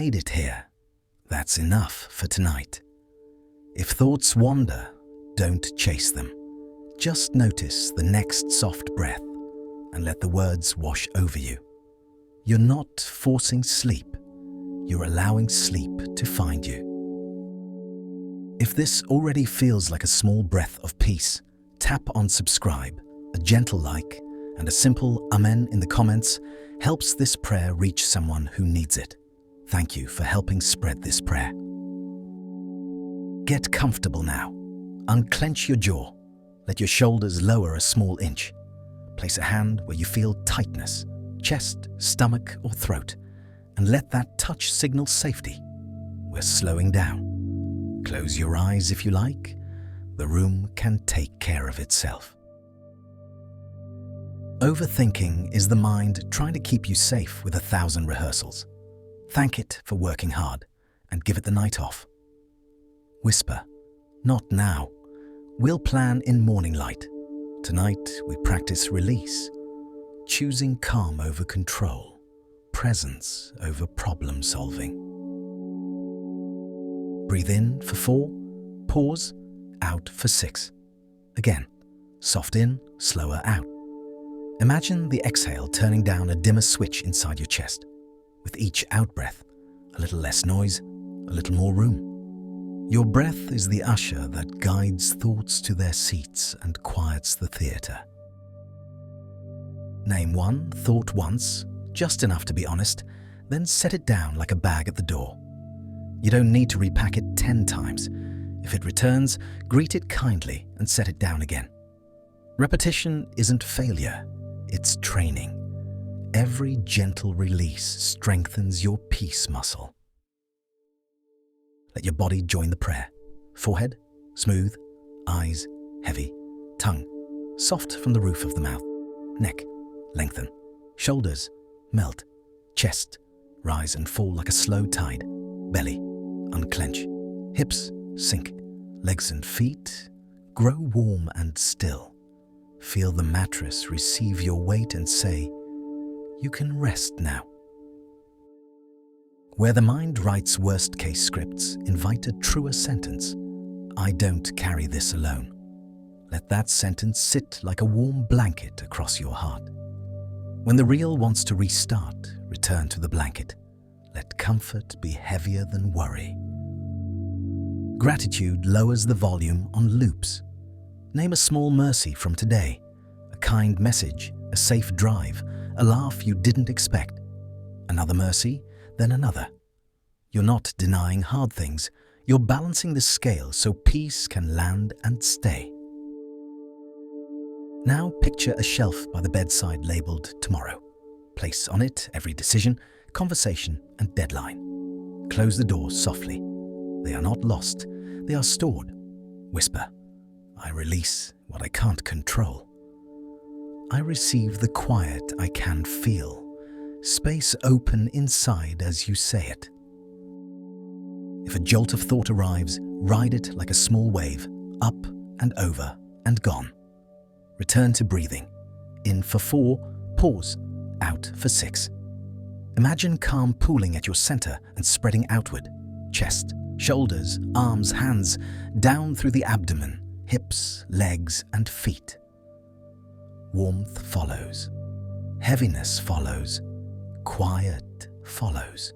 made it here. That's enough for tonight. If thoughts wander, don't chase them. Just notice the next soft breath and let the words wash over you. You're not forcing sleep. You're allowing sleep to find you. If this already feels like a small breath of peace, tap on subscribe. A gentle like and a simple amen in the comments helps this prayer reach someone who needs it. Thank you for helping spread this prayer. Get comfortable now. Unclench your jaw. Let your shoulders lower a small inch. Place a hand where you feel tightness, chest, stomach, or throat, and let that touch signal safety. We're slowing down. Close your eyes if you like. The room can take care of itself. Overthinking is the mind trying to keep you safe with 1,000 rehearsals. Thank it for working hard and give it the night off. Whisper, not now. We'll plan in morning light. Tonight we practice release, choosing calm over control, presence over problem solving. Breathe in for 4, pause, out for 6. Again, soft in, slower out. Imagine the exhale turning down a dimmer switch inside your chest. With each out-breath, a little less noise, a little more room. Your breath is the usher that guides thoughts to their seats and quiets the theatre. Name one thought once, just enough to be honest, then set it down like a bag at the door. You don't need to repack it 10 times. If it returns, greet it kindly and set it down again. Repetition isn't failure. It's training. Every gentle release strengthens your peace muscle. Let your body join the prayer. Forehead, smooth. Eyes, heavy. Tongue, soft from the roof of the mouth. Neck, lengthen. Shoulders, melt. Chest, rise and fall like a slow tide. Belly, unclench. Hips, sink. Legs and feet, grow warm and still. Feel the mattress receive your weight and say, you can rest now. Where the mind writes worst-case scripts, invite a truer sentence. I don't carry this alone. Let that sentence sit like a warm blanket across your heart. When the real wants to restart, return to the blanket. Let comfort be heavier than worry. Gratitude lowers the volume on loops. Name a small mercy from today, a kind message, a safe drive, a laugh you didn't expect. Another mercy, then another. You're not denying hard things, you're balancing the scale so peace can land and stay. Now picture a shelf by the bedside labeled tomorrow. Place on it every decision, conversation, and deadline. Close the door softly. They are not lost, they are stored. Whisper, I release what I can't control. I receive the quiet I can feel. Space open inside as you say it. If a jolt of thought arrives, ride it like a small wave, up and over and gone. Return to breathing. In for 4, pause, out for 6. Imagine calm pooling at your center and spreading outward. Chest, shoulders, arms, hands, down through the abdomen, hips, legs, and feet. Warmth follows. Heaviness follows. Quiet follows.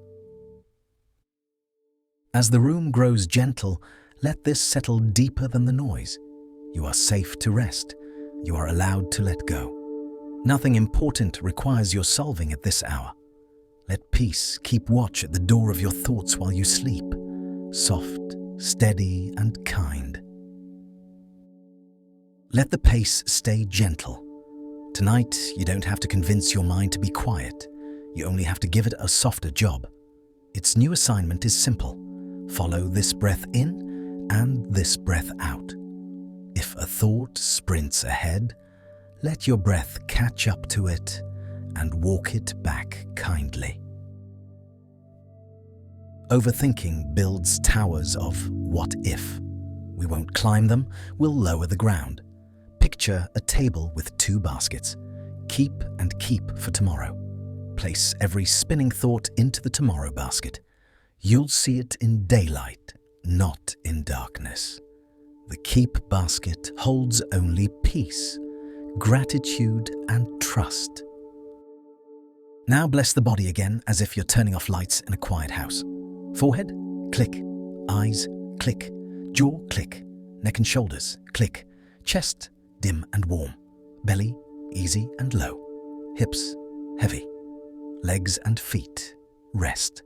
As the room grows gentle, let this settle deeper than the noise. You are safe to rest. You are allowed to let go. Nothing important requires your solving at this hour. Let peace keep watch at the door of your thoughts while you sleep. Soft, steady, and kind. Let the pace stay gentle. Tonight, you don't have to convince your mind to be quiet. You only have to give it a softer job. Its new assignment is simple. Follow this breath in and this breath out. If a thought sprints ahead, let your breath catch up to it and walk it back kindly. Overthinking builds towers of what if. We won't climb them, we'll lower the ground. Picture a table with 2 baskets. Keep and keep for tomorrow. Place every spinning thought into the tomorrow basket. You'll see it in daylight, not in darkness. The keep basket holds only peace, gratitude, and trust. Now bless the body again as if you're turning off lights in a quiet house. Forehead, click. Eyes, click. Jaw, click. Neck and shoulders, click. Chest, dim and warm. Belly, easy and low. Hips, heavy. Legs and feet, rest.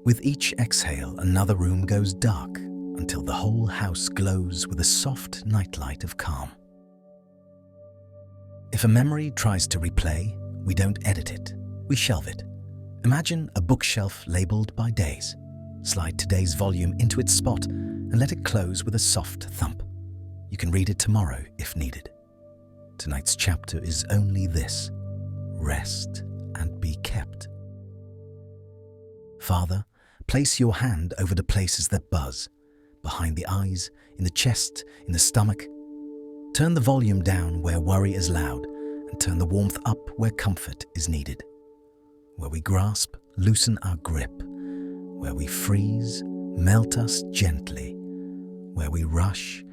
With each exhale, another room goes dark until the whole house glows with a soft nightlight of calm. If a memory tries to replay, we don't edit it, we shelve it. Imagine a bookshelf labeled by days. Slide today's volume into its spot and let it close with a soft thump. You can read it tomorrow if needed. Tonight's chapter is only this: rest and be kept. Father, place your hand over the places that buzz, behind the eyes, in the chest, in the stomach. Turn the volume down where worry is loud, and turn the warmth up where comfort is needed. Where we grasp, loosen our grip. Where we freeze, melt us gently. Where we rush,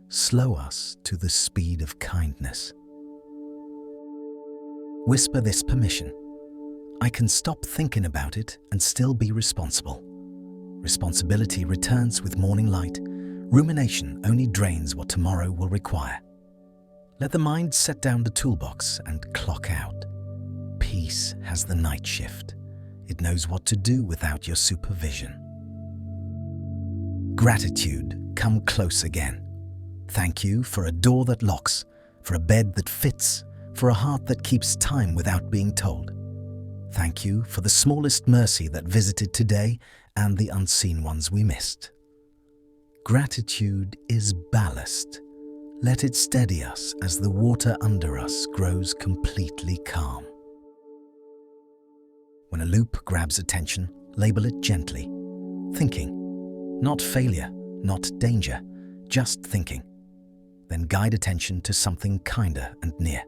slow us to the speed of kindness. Whisper this permission: I can stop thinking about it and still be responsible. Responsibility returns with morning light. Rumination only drains what tomorrow will require. Let the mind set down the toolbox and clock out. Peace has the night shift. It knows what to do without your supervision. Gratitude, come close again. Thank you for a door that locks, for a bed that fits, for a heart that keeps time without being told. Thank you for the smallest mercy that visited today and the unseen ones we missed. Gratitude is ballast. Let it steady us as the water under us grows completely calm. When a loop grabs attention, label it gently. Thinking. Not failure, not danger, just thinking. Then guide attention to something kinder and near.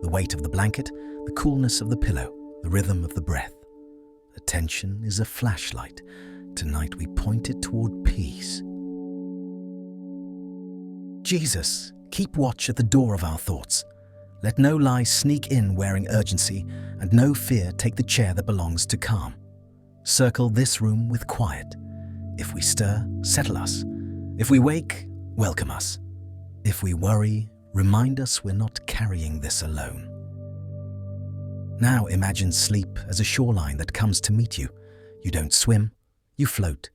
The weight of the blanket, the coolness of the pillow, the rhythm of the breath. Attention is a flashlight. Tonight we point it toward peace. Jesus, keep watch at the door of our thoughts. Let no lie sneak in wearing urgency, and no fear take the chair that belongs to calm. Circle this room with quiet. If we stir, settle us. If we wake, welcome us. If we worry, remind us we're not carrying this alone. Now imagine sleep as a shoreline that comes to meet you. You don't swim, you float.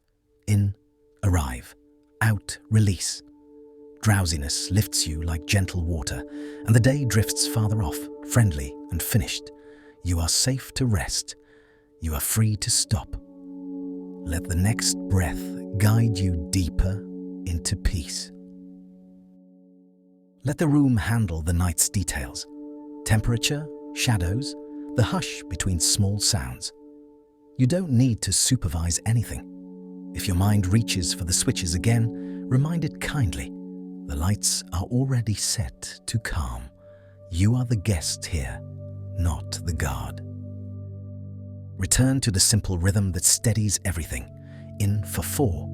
In, arrive. Out, release. Drowsiness lifts you like gentle water, and the day drifts farther off, friendly and finished. You are safe to rest. You are free to stop. Let the next breath guide you deeper into peace. Let the room handle the night's details. Temperature, shadows, the hush between small sounds. You don't need to supervise anything. If your mind reaches for the switches again, remind it kindly. The lights are already set to calm. You are the guest here, not the guard. Return to the simple rhythm that steadies everything. In for 4,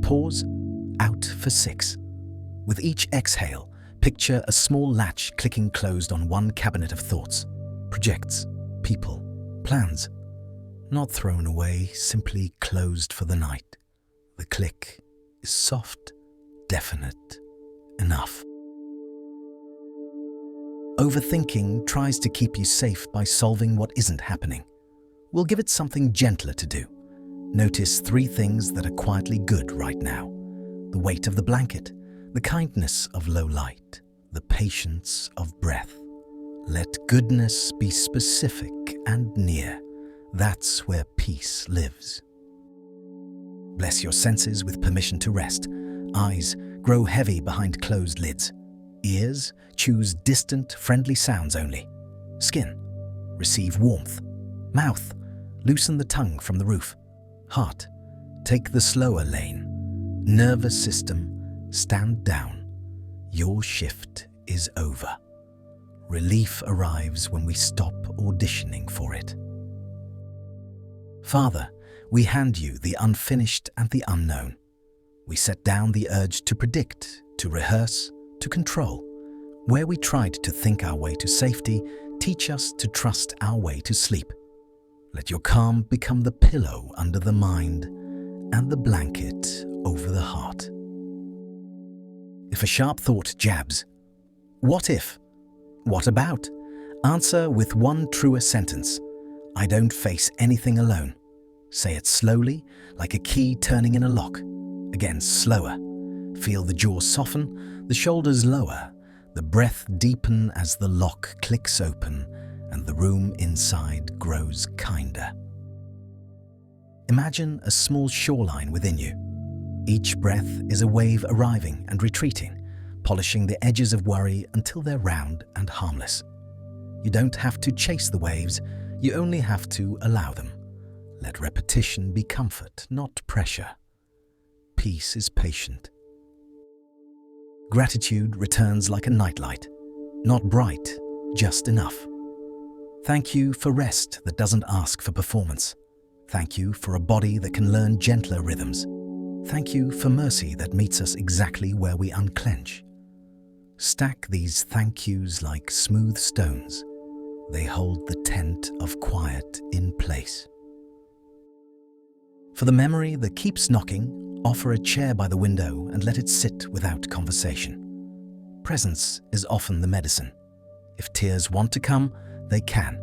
pause, out for 6. With each exhale, picture a small latch clicking closed on one cabinet of thoughts, projects, people, plans. Not thrown away, simply closed for the night. The click is soft, definite, enough. Overthinking tries to keep you safe by solving what isn't happening. We'll give it something gentler to do. Notice 3 things that are quietly good right now. The weight of the blanket, the kindness of low light, the patience of breath. Let goodness be specific and near. That's where peace lives. Bless your senses with permission to rest. Eyes, grow heavy behind closed lids. Ears, choose distant, friendly sounds only. Skin, receive warmth. Mouth, loosen the tongue from the roof. Heart, take the slower lane. Nervous system, stand down. Your shift is over. Relief arrives when we stop auditioning for it. Father, We hand you the unfinished and the unknown. We set down the urge to predict, to rehearse, to control. Where we tried to think our way to safety, teach us to trust our way to sleep. Let your calm become the pillow under the mind and the blanket over the heart. If a sharp thought jabs, what if? What about? Answer with one truer sentence. I don't face anything alone. Say it slowly, like a key turning in a lock. Again, slower. Feel the jaw soften, the shoulders lower, the breath deepen as the lock clicks open and the room inside grows kinder. Imagine a small shoreline within you. Each breath is a wave arriving and retreating, polishing the edges of worry until they're round and harmless. You don't have to chase the waves, you only have to allow them. Let repetition be comfort, not pressure. Peace is patient. Gratitude returns like a nightlight, not bright, just enough. Thank you for rest that doesn't ask for performance. Thank you for a body that can learn gentler rhythms. Thank you for mercy that meets us exactly where we unclench. Stack these thank yous like smooth stones. They hold the tent of quiet in place. For the memory that keeps knocking, offer a chair by the window and let it sit without conversation. Presence is often the medicine. If tears want to come, they can.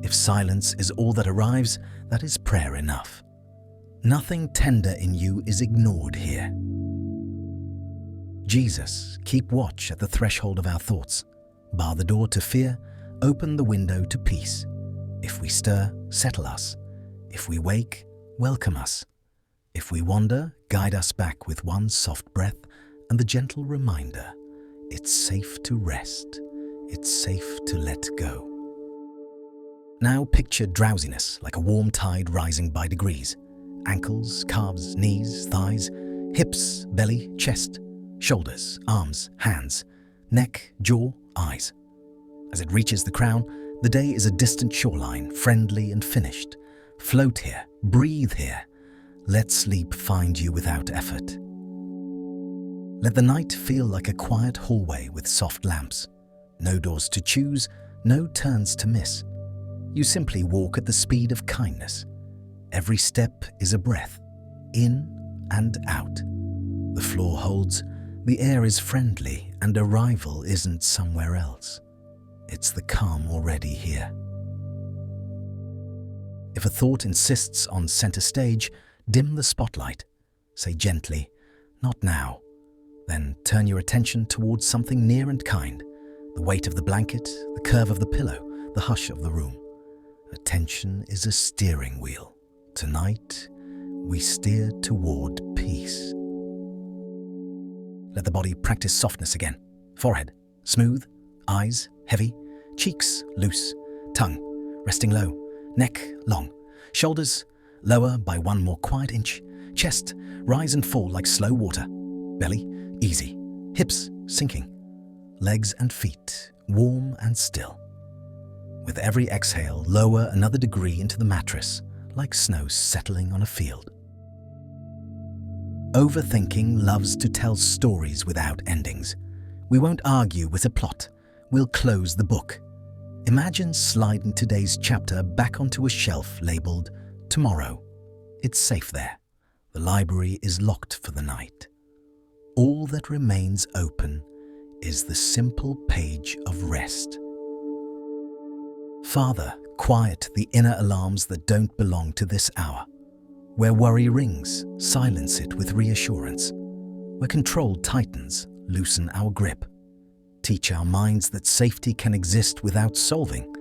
If silence is all that arrives, that is prayer enough. Nothing tender in you is ignored here. Jesus, keep watch at the threshold of our thoughts. Bar the door to fear, open the window to peace. If we stir, settle us. If we wake, welcome us. If we wander, guide us back with one soft breath and the gentle reminder, it's safe to rest, it's safe to let go. Now picture drowsiness like a warm tide rising by degrees. Ankles, calves, knees, thighs, hips, belly, chest, shoulders, arms, hands, neck, jaw, eyes. As it reaches the crown, the day is a distant shoreline, friendly and finished. Float here, breathe here. Let sleep find you without effort. Let the night feel like a quiet hallway with soft lamps. No doors to choose, no turns to miss. You simply walk at the speed of kindness. Every step is a breath, in and out. The floor holds, the air is friendly, and arrival isn't somewhere else. It's the calm already here. If a thought insists on center stage, dim the spotlight. Say gently, not now. Then turn your attention towards something near and kind. The weight of the blanket, the curve of the pillow, the hush of the room. Attention is a steering wheel. Tonight, we steer toward peace. Let the body practice softness again. Forehead, smooth, eyes, heavy, cheeks, loose, tongue, resting low, neck, long, shoulders, lower by one more quiet inch, chest, rise and fall like slow water, belly, easy, hips, sinking, legs and feet, warm and still. With every exhale, lower another degree into the mattress, like snow settling on a field. Overthinking loves to tell stories without endings. We won't argue with a plot, we'll close the book. Imagine sliding today's chapter back onto a shelf labeled Tomorrow. It's safe there. The library is locked for the night. All that remains open is the simple page of rest. Father, quiet the inner alarms that don't belong to this hour. Where worry rings, silence it with reassurance. Where control tightens, loosen our grip. Teach our minds that safety can exist without solving,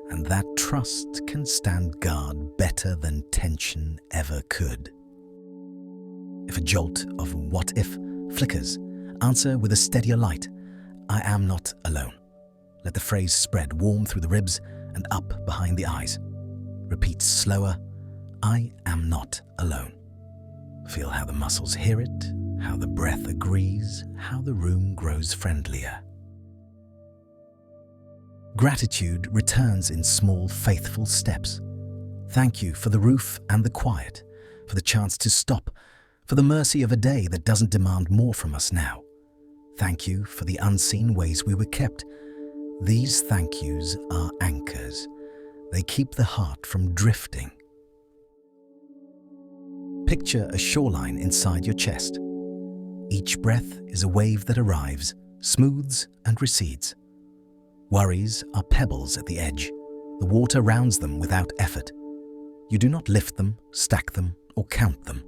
and that trust can stand guard better than tension ever could. If a jolt of what if flickers, answer with a steadier light, I am not alone. Let the phrase spread warm through the ribs and up behind the eyes. Repeat slower, I am not alone. Feel how the muscles hear it, how the breath agrees, how the room grows friendlier. Gratitude returns in small, faithful steps. Thank you for the roof and the quiet, for the chance to stop, for the mercy of a day that doesn't demand more from us now. Thank you for the unseen ways we were kept. These thank yous are anchors. They keep the heart from drifting. Picture a shoreline inside your chest. Each breath is a wave that arrives, smooths and recedes. Worries are pebbles at the edge. The water rounds them without effort. You do not lift them, stack them, or count them.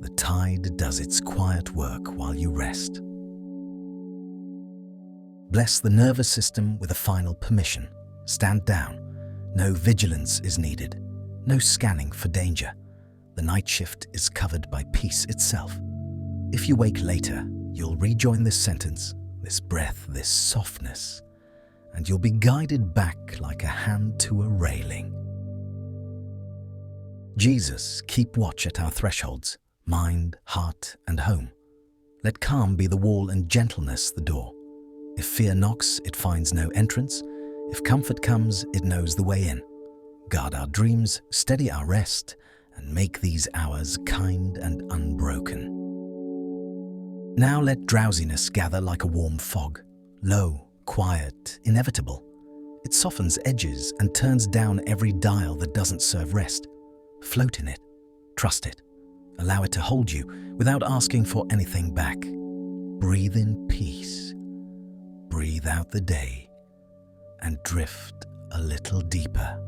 The tide does its quiet work while you rest. Bless the nervous system with a final permission. Stand down. No vigilance is needed. No scanning for danger. The night shift is covered by peace itself. If you wake later, you'll rejoin this sentence, this breath, this softness, and you'll be guided back like a hand to a railing. Jesus, keep watch at our thresholds, mind, heart, and home. Let calm be the wall and gentleness the door. If fear knocks, it finds no entrance. If comfort comes, it knows the way in. Guard our dreams, steady our rest, and make these hours kind and unbroken. Now let drowsiness gather like a warm fog, low, quiet, inevitable. It softens edges and turns down every dial that doesn't serve rest. Float in it, trust it, allow it to hold you without asking for anything back. Breathe in peace, breathe out the day, and drift a little deeper.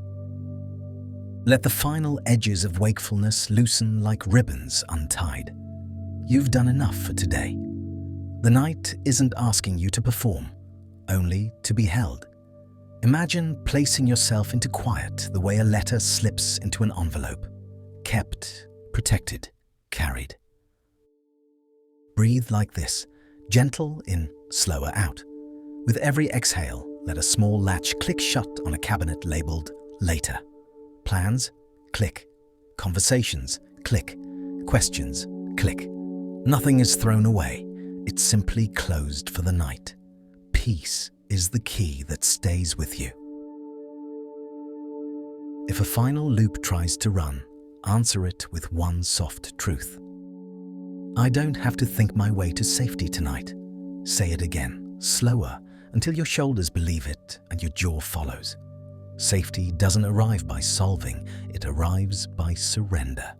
Let the final edges of wakefulness loosen like ribbons untied. You've done enough for today. The night isn't asking you to perform, only to be held. Imagine placing yourself into quiet the way a letter slips into an envelope. Kept, protected, carried. Breathe like this, gentle in, slower out. With every exhale, let a small latch click shut on a cabinet labeled Later. Plans? Click. Conversations? Click. Questions? Click. Nothing is thrown away. It's simply closed for the night. Peace is the key that stays with you. If a final loop tries to run, answer it with one soft truth. I don't have to think my way to safety tonight. Say it again, slower, until your shoulders believe it and your jaw follows. Safety doesn't arrive by solving, it arrives by surrender.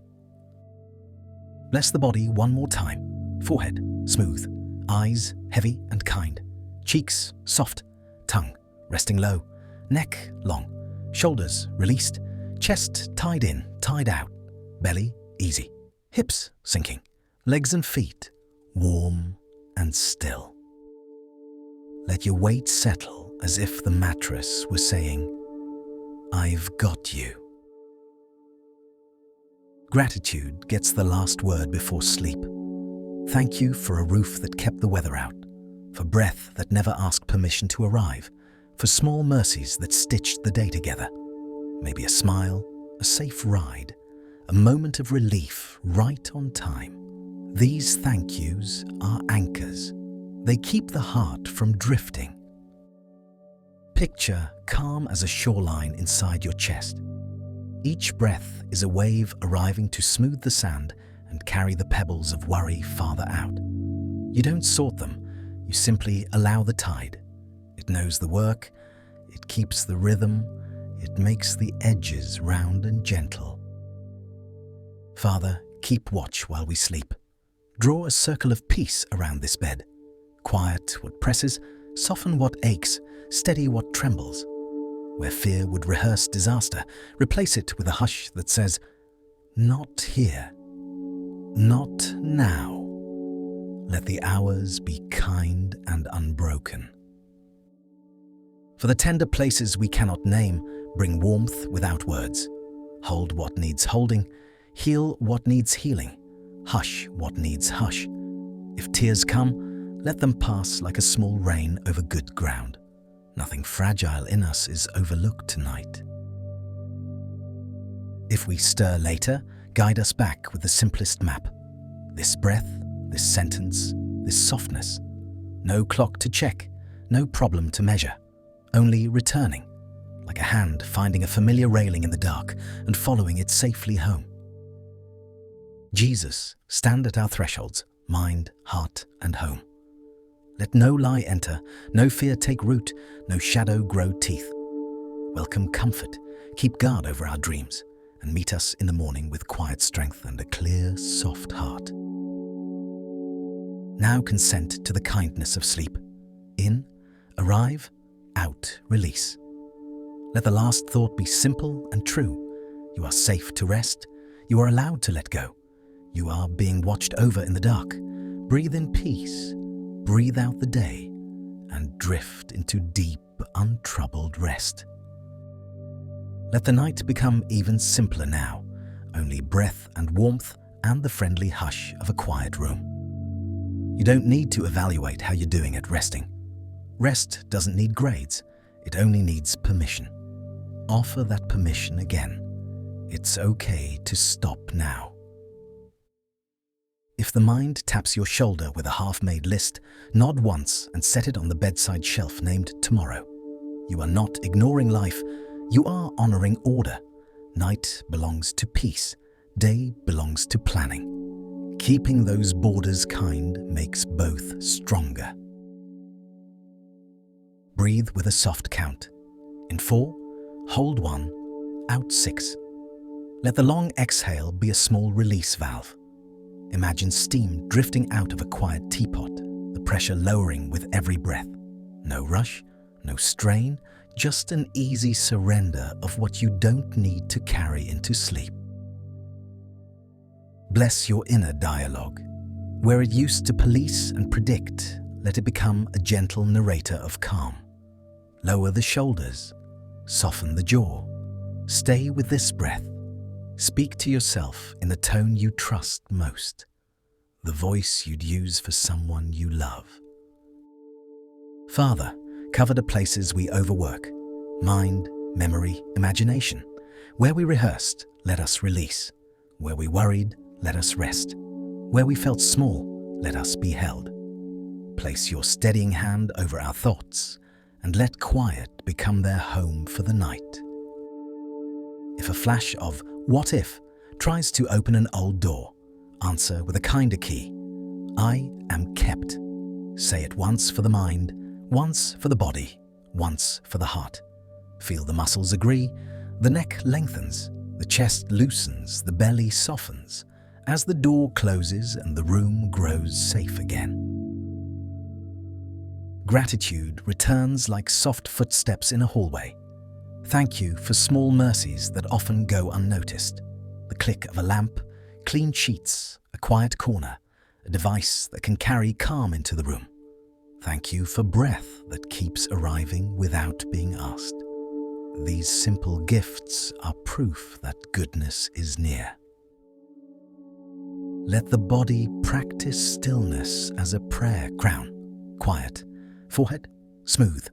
Bless the body one more time. Forehead, smooth. Eyes, heavy and kind. Cheeks, soft. Tongue, resting low. Neck, long. Shoulders, released. Chest, tied in, tied out. Belly, easy. Hips, sinking. Legs and feet, warm and still. Let your weight settle as if the mattress were saying, I've got you. Gratitude gets the last word before sleep. Thank you for a roof that kept the weather out, for breath that never asked permission to arrive, for small mercies that stitched the day together. Maybe a smile, a safe ride, a moment of relief right on time. These thank yous are anchors. They keep the heart from drifting. Picture calm as a shoreline inside your chest. Each breath is a wave arriving to smooth the sand and carry the pebbles of worry farther out. You don't sort them, you simply allow the tide. It knows the work, it keeps the rhythm, it makes the edges round and gentle. Father, keep watch while we sleep. Draw a circle of peace around this bed. Quiet what presses, soften what aches, steady what trembles. Where fear would rehearse disaster, replace it with a hush that says, not here, not now. Let the hours be kind and unbroken. For the tender places we cannot name, bring warmth without words. Hold what needs holding, heal what needs healing, hush what needs hush. If tears come, let them pass like a small rain over good ground. Nothing fragile in us is overlooked tonight. If we stir later, guide us back with the simplest map. This breath, this sentence, this softness. No clock to check, no problem to measure. Only returning, like a hand finding a familiar railing in the dark and following it safely home. Jesus, stand at our thresholds, mind, heart, and home. Let no lie enter, no fear take root, no shadow grow teeth. Welcome comfort, keep guard over our dreams, and meet us in the morning with quiet strength and a clear, soft heart. Now consent to the kindness of sleep. In, arrive, out, release. Let the last thought be simple and true. You are safe to rest. You are allowed to let go. You are being watched over in the dark. Breathe in peace. Breathe out the day and drift into deep, untroubled rest. Let the night become even simpler now, only breath and warmth and the friendly hush of a quiet room. You don't need to evaluate how you're doing at resting. Rest doesn't need grades, it only needs permission. Offer that permission again. It's okay to stop now. If the mind taps your shoulder with a half-made list, nod once and set it on the bedside shelf named Tomorrow. You are not ignoring life, you are honoring order. Night belongs to peace, day belongs to planning. Keeping those borders kind makes both stronger. Breathe with a soft count. In 4, hold 1, out 6. Let the long exhale be a small release valve. Imagine steam drifting out of a quiet teapot, the pressure lowering with every breath. No rush, no strain, just an easy surrender of what you don't need to carry into sleep. Bless your inner dialogue. Where it used to police and predict, let it become a gentle narrator of calm. Lower the shoulders, soften the jaw. Stay with this breath. Speak to yourself in the tone you trust most, the voice you'd use for someone you love. Father, cover the places we overwork, mind, memory, imagination. Where we rehearsed, let us release. Where we worried, let us rest. Where we felt small, let us be held. Place your steadying hand over our thoughts and let quiet become their home for the night. If a flash of "what if" tries to open an old door, answer with a kinder key. I am kept. Say it once for the mind, once for the body, once for the heart. Feel the muscles agree, the neck lengthens, the chest loosens, the belly softens, as the door closes and the room grows safe again. Gratitude returns like soft footsteps in a hallway. Thank you for small mercies that often go unnoticed. The click of a lamp, clean sheets, a quiet corner, a device that can carry calm into the room. Thank you for breath that keeps arriving without being asked. These simple gifts are proof that goodness is near. Let the body practice stillness as a prayer. Crown, quiet. Forehead, smooth.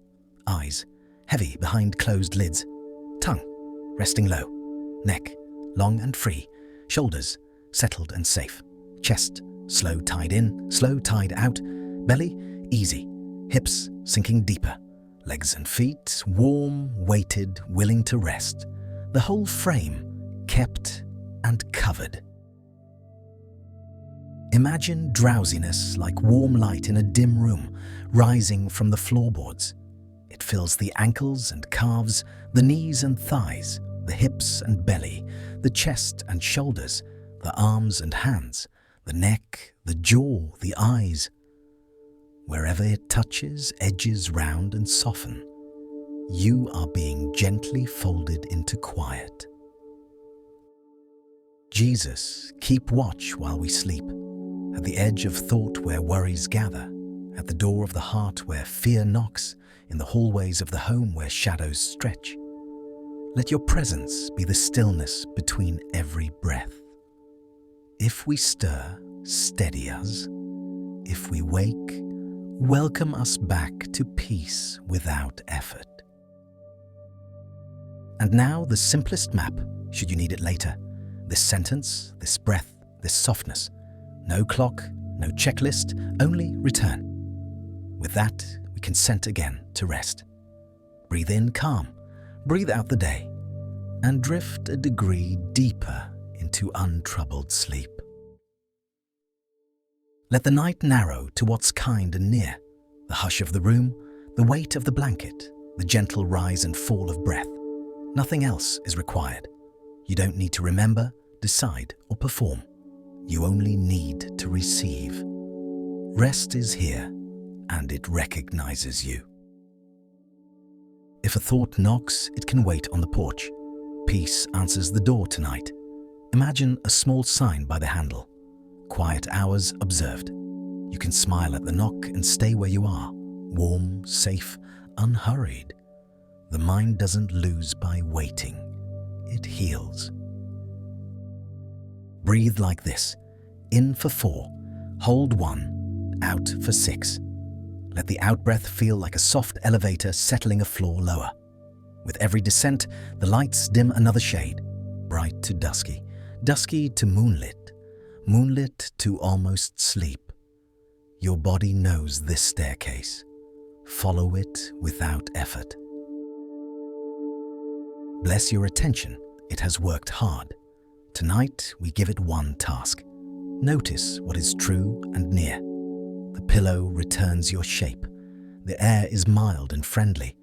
Eyes, heavy behind closed lids. Tongue, resting low. Neck, long and free. Shoulders, settled and safe. Chest, slow tide in, slow tide out. Belly, easy. Hips, sinking deeper. Legs and feet, warm, weighted, willing to rest. The whole frame, kept and covered. Imagine drowsiness like warm light in a dim room, rising from the floorboards. It fills the ankles and calves, the knees and thighs, the hips and belly, the chest and shoulders, the arms and hands, the neck, the jaw, the eyes. Wherever it touches, edges round and soften. You are being gently folded into quiet. Jesus, keep watch while we sleep. At the edge of thought where worries gather, at the door of the heart where fear knocks, in the hallways of the home where shadows stretch. Let your presence be the stillness between every breath. If we stir, steady us. If we wake, welcome us back to peace without effort. And now the simplest map, should you need it later. This sentence, this breath, this softness. No clock, no checklist, only return. With that, we consent again to rest. Breathe in calm, breathe out the day, and drift a degree deeper into untroubled sleep. Let the night narrow to what's kind and near, the hush of the room, the weight of the blanket, the gentle rise and fall of breath. Nothing else is required. You don't need to remember, decide, or perform. You only need to receive. Rest is here, and it recognizes you. If a thought knocks, it can wait on the porch. Peace answers the door tonight. Imagine a small sign by the handle. Quiet hours observed. You can smile at the knock and stay where you are, warm, safe, unhurried. The mind doesn't lose by waiting. It heals. Breathe like this. In for 4, hold 1, out for 6. Let the out-breath feel like a soft elevator settling a floor lower. With every descent, the lights dim another shade, bright to dusky, dusky to moonlit, moonlit to almost sleep. Your body knows this staircase. Follow it without effort. Bless your attention. It has worked hard. Tonight, we give it one task. Notice what is true and near. The pillow returns your shape. The air is mild and friendly.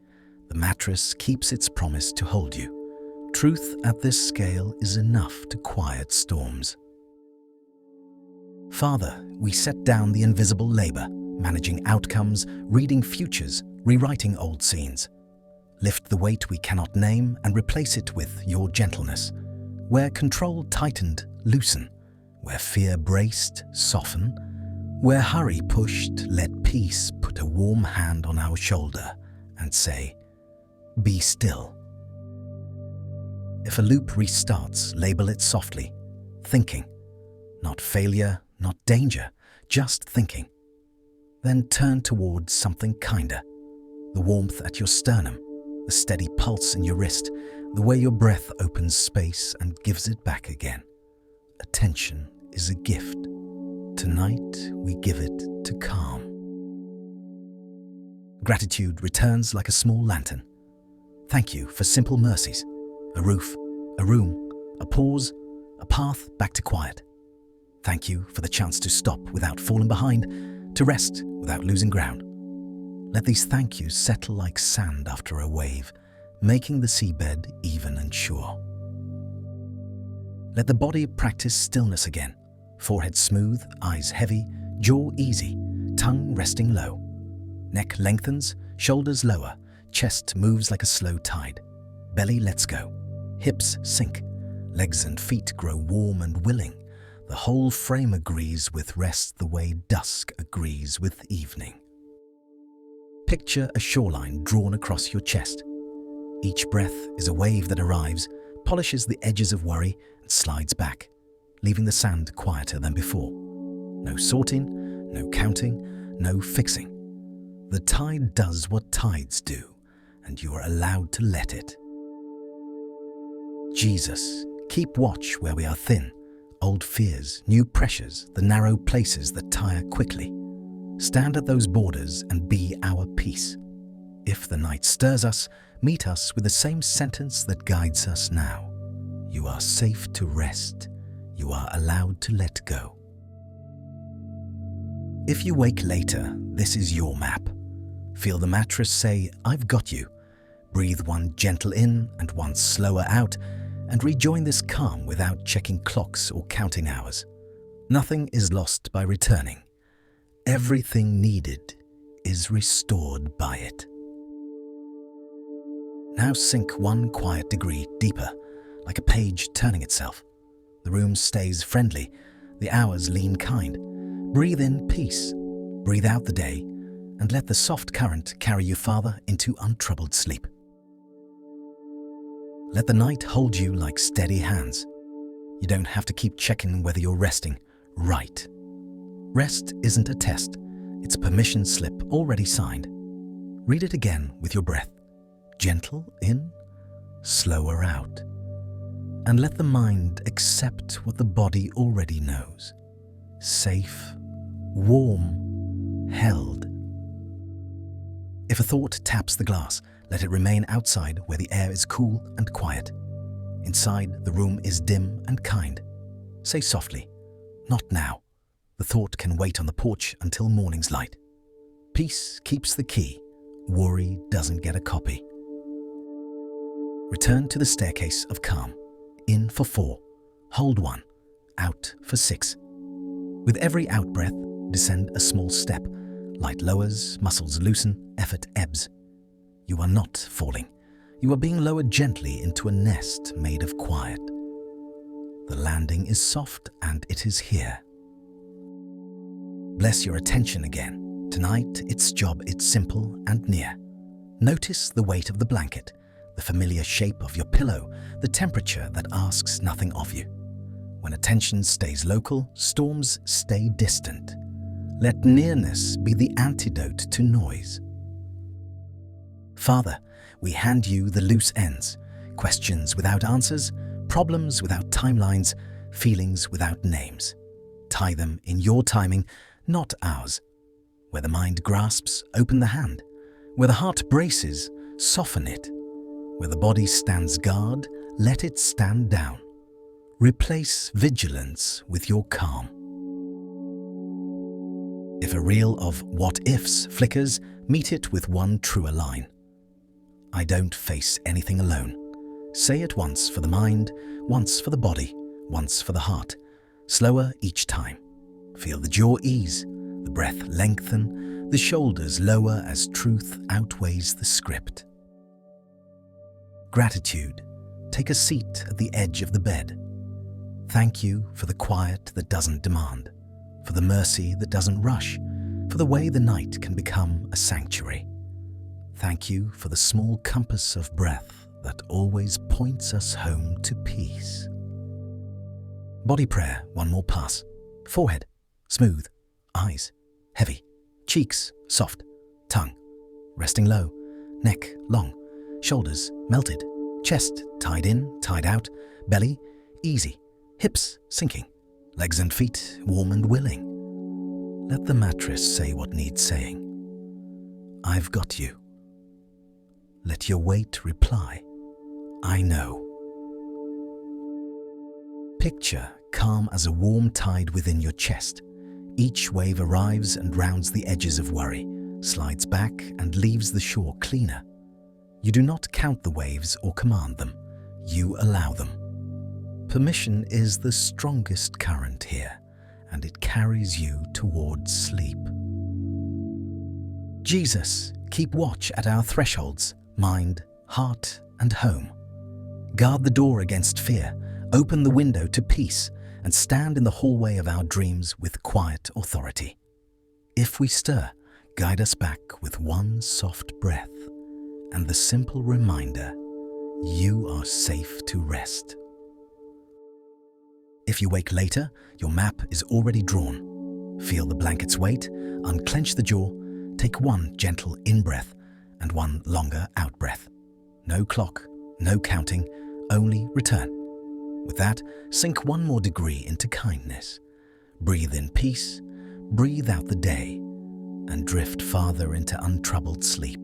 The mattress keeps its promise to hold you. Truth at this scale is enough to quiet storms. Father, we set down the invisible labor, managing outcomes, reading futures, rewriting old scenes. Lift the weight we cannot name and replace it with your gentleness. Where control tightened, loosen. Where fear braced, soften. Where hurry pushed, let peace put a warm hand on our shoulder and say, be still. If a loop restarts, label it softly. Thinking. Not failure, not danger, just thinking. Then turn towards something kinder. The warmth at your sternum, the steady pulse in your wrist, the way your breath opens space and gives it back again. Attention is a gift. Tonight, we give it to calm. Gratitude returns like a small lantern. Thank you for simple mercies. A roof, a room, a pause, a path back to quiet. Thank you for the chance to stop without falling behind, to rest without losing ground. Let these thank yous settle like sand after a wave, making the seabed even and sure. Let the body practice stillness again. Forehead smooth, eyes heavy, jaw easy, tongue resting low. Neck lengthens, shoulders lower, chest moves like a slow tide. Belly lets go, hips sink, legs and feet grow warm and willing. The whole frame agrees with rest the way dusk agrees with evening. Picture a shoreline drawn across your chest. Each breath is a wave that arrives, polishes the edges of worry, and slides back, leaving the sand quieter than before. No sorting, no counting, no fixing. The tide does what tides do, and you are allowed to let it. Jesus, keep watch where we are thin, old fears, new pressures, the narrow places that tire quickly. Stand at those borders and be our peace. If the night stirs us, meet us with the same sentence that guides us now. You are safe to rest. You are allowed to let go. If you wake later, this is your map. Feel the mattress say, I've got you. Breathe one gentle in and one slower out, and rejoin this calm without checking clocks or counting hours. Nothing is lost by returning. Everything needed is restored by it. Now sink one quiet degree deeper, like a page turning itself. The room stays friendly, the hours lean kind. Breathe in peace, breathe out the day, and let the soft current carry you farther into untroubled sleep. Let the night hold you like steady hands. You don't have to keep checking whether you're resting. Right. Rest isn't a test, it's a permission slip already signed. Read it again with your breath. Gentle in, slower out. And let the mind accept what the body already knows. Safe, warm, held. If a thought taps the glass, let it remain outside where the air is cool and quiet. Inside, the room is dim and kind. Say softly, not now. The thought can wait on the porch until morning's light. Peace keeps the key. Worry doesn't get a copy. Return to the staircase of calm. In for 4. Hold 1. Out for 6. With every out-breath, descend a small step. Light lowers, muscles loosen, effort ebbs. You are not falling. You are being lowered gently into a nest made of quiet. The landing is soft and it is here. Bless your attention again. Tonight, its job is simple and near. Notice the weight of the blanket, the familiar shape of your pillow, the temperature that asks nothing of you. When attention stays local, storms stay distant. Let nearness be the antidote to noise. Father, we hand you the loose ends, questions without answers, problems without timelines, feelings without names. Tie them in your timing, not ours. Where the mind grasps, open the hand. Where the heart braces, soften it. Where the body stands guard, let it stand down. Replace vigilance with your calm. If a reel of what-ifs flickers, meet it with one truer line. I don't face anything alone. Say it once for the mind, once for the body, once for the heart. Slower each time. Feel the jaw ease, the breath lengthen, the shoulders lower as truth outweighs the script. Gratitude. Take a seat at the edge of the bed. Thank you for the quiet that doesn't demand, for the mercy that doesn't rush, for the way the night can become a sanctuary. Thank you for the small compass of breath that always points us home to peace. Body prayer, one more pass. Forehead, smooth. Eyes, heavy. Cheeks, soft. Tongue, resting low. Neck, long. Shoulders, melted. Chest, tied in, tied out. Belly, easy. Hips, sinking. Legs and feet, warm and willing. Let the mattress say what needs saying. I've got you. Let your weight reply, I know. Picture calm as a warm tide within your chest. Each wave arrives and rounds the edges of worry, slides back and leaves the shore cleaner. You do not count the waves or command them. You allow them. Permission is the strongest current here, and it carries you towards sleep. Jesus, keep watch at our thresholds, mind, heart, and home. Guard the door against fear, open the window to peace, and stand in the hallway of our dreams with quiet authority. If we stir, guide us back with one soft breath and the simple reminder, you are safe to rest. If you wake later, your map is already drawn. Feel the blanket's weight, unclench the jaw, take one gentle in-breath and one longer out-breath. No clock, no counting, only return. With that, sink one more degree into kindness. Breathe in peace, breathe out the day, and drift farther into untroubled sleep.